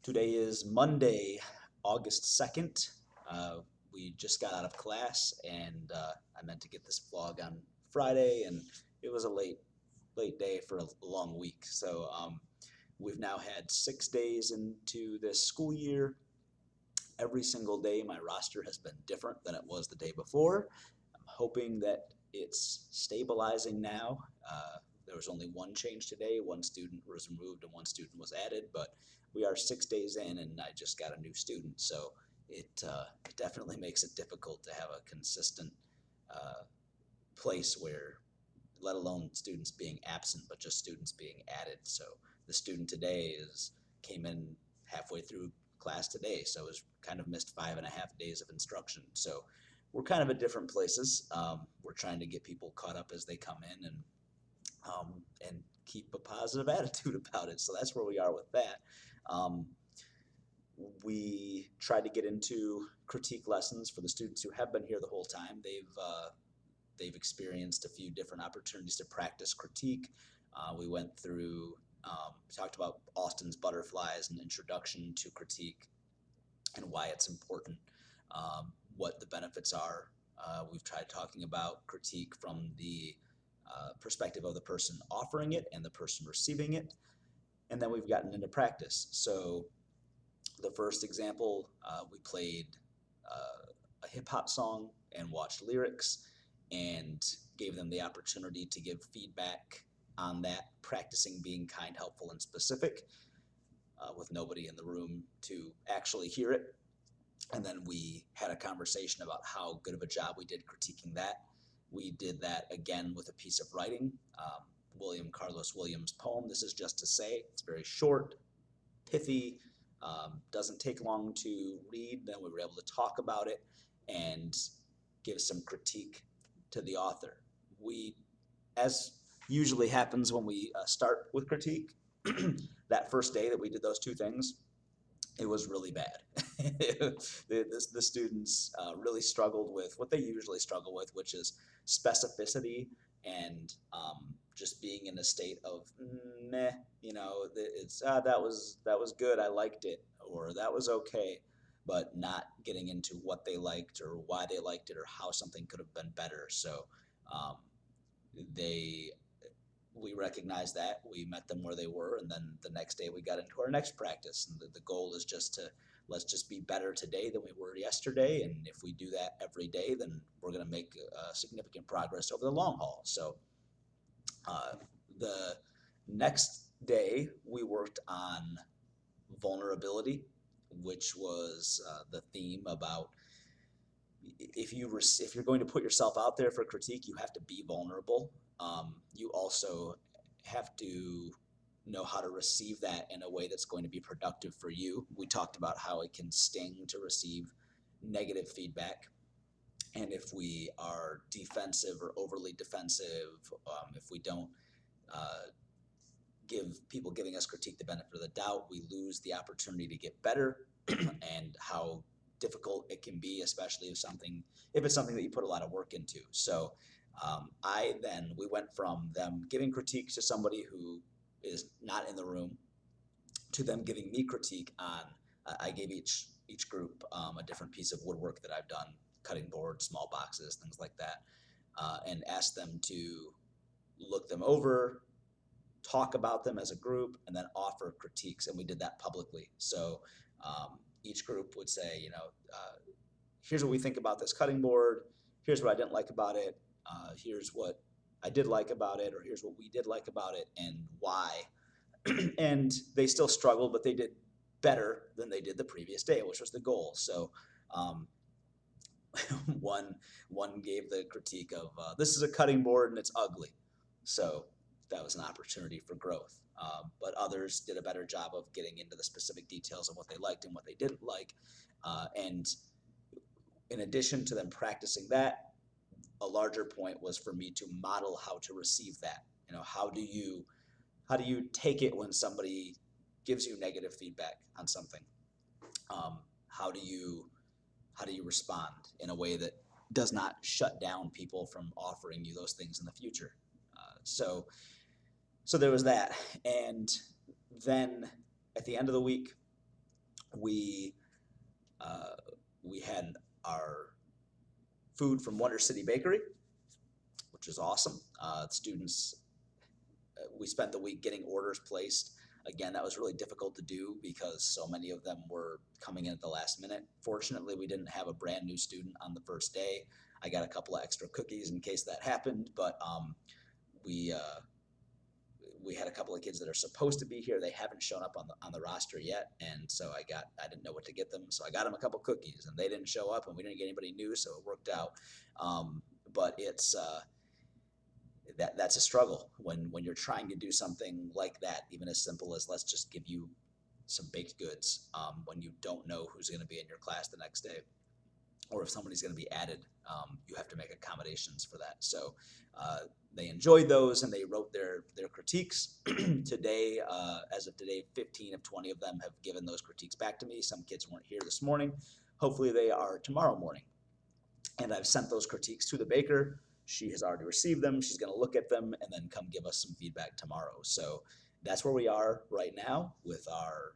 Today is Monday, August 2nd. We just got out of class and I meant to get this vlog on Friday, and it was a late day for a long week. So we've now had 6 days into this school year. Every single day my roster has been different than it was the day before. I'm hoping that it's stabilizing now. There was only one change today. One student was removed and one student was added, but we are 6 days in and I just got a new student. So it definitely makes it difficult to have a consistent uh, place where, let alone students being absent, but just students being added. So the student today came in halfway through class today, so has kind of missed 5.5 days of instruction. So we're kind of at different places. We're trying to get people caught up as they come in, and keep a positive attitude about it. So that's where we are with that. Um, we tried to get into critique lessons for the students who have been here the whole time. They've experienced a few different opportunities to practice critique. We went through, talked about Austin's butterflies and introduction to critique and why it's important, what the benefits are. We've tried talking about critique from the perspective of the person offering it and the person receiving it. And then we've gotten into practice. So the first example, we played a hip hop song and watched lyrics and gave them the opportunity to give feedback on that, practicing being kind, helpful, and specific, with nobody in the room to actually hear it. And then we had a conversation about how good of a job we did critiquing that. We did that again with a piece of writing, William Carlos Williams' poem, This Is Just to Say. It's very short, pithy, doesn't take long to read. Then we were able to talk about it and give some critique to the author. We, as usually happens when we start with critique, that first day that we did those two things, it was really bad. The students really struggled with what they usually struggle with, which is specificity and just being in a state of meh. It's that was good, I liked it, or that was okay, but not getting into what they liked or why they liked it or how something could have been better. So um, they we recognized that, we met them where they were, and then the next day we got into our next practice, and the goal is just to, let's just be better today than we were yesterday, and if we do that every day, then we're going to make significant progress over the long haul. So uh, the next day we worked on vulnerability, which was the theme about, if you're going to put yourself out there for critique, you have to be vulnerable. You also have to know how to receive that in a way that's going to be productive for you. We talked about how it can sting to receive negative feedback, and if we are defensive or overly defensive, if we don't uh, give people giving us critique the benefit of the doubt, we lose the opportunity to get better, and how difficult it can be, especially if it's something that you put a lot of work into. So we went from them giving critique to somebody who is not in the room to them giving me critique on. I gave each group a different piece of woodwork that I've done, cutting boards, small boxes, things like that, and asked them to look them over, talk about them as a group, and then offer critiques. And we did that publicly. So each group would say, here's what we think about this cutting board. Here's what I didn't like about it. Here's what I did like about it, or here's what we did like about it, and why. And they still struggled, but they did better than they did the previous day, which was the goal. So um, one gave the critique of, this is a cutting board and it's ugly. So that was an opportunity for growth. But others did a better job of getting into the specific details of what they liked and what they didn't like. And in addition to them practicing that, a larger point was for me to model how to receive that. How do you take it when somebody gives you negative feedback on something? Um, how do you respond in a way that does not shut down people from offering you those things in the future? So there was that, and then at the end of the week, We uh, we had our food from Wonder City Bakery, which is awesome. Students, we spent the week getting orders placed. Again, that was really difficult to do because so many of them were coming in at the last minute. Fortunately, we didn't have a brand new student on the first day. I got a couple of extra cookies in case that happened, but we we had a couple of kids that are supposed to be here. They haven't shown up on the roster yet, and so I didn't know what to get them, so I got them a couple cookies, and they didn't show up, and we didn't get anybody new, so it worked out. But it's that's a struggle when you're trying to do something like that, even as simple as let's just give you some baked goods when you don't know who's going to be in your class the next day, or if somebody's going to be added, you have to make accommodations for that. So they enjoyed those and they wrote their critiques. Today, as of today, 15 of 20 of them have given those critiques back to me. Some kids weren't here this morning. Hopefully they are tomorrow morning. And I've sent those critiques to the baker. She has already received them. She's going to look at them and then come give us some feedback tomorrow. So that's where we are right now with our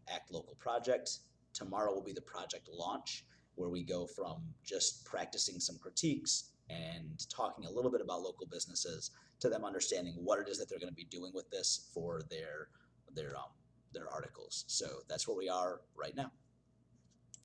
Act Local project. Tomorrow will be the project launch, where we go from just practicing some critiques and talking a little bit about local businesses to them understanding what it is that they're going to be doing with this for their articles. So that's where we are right now.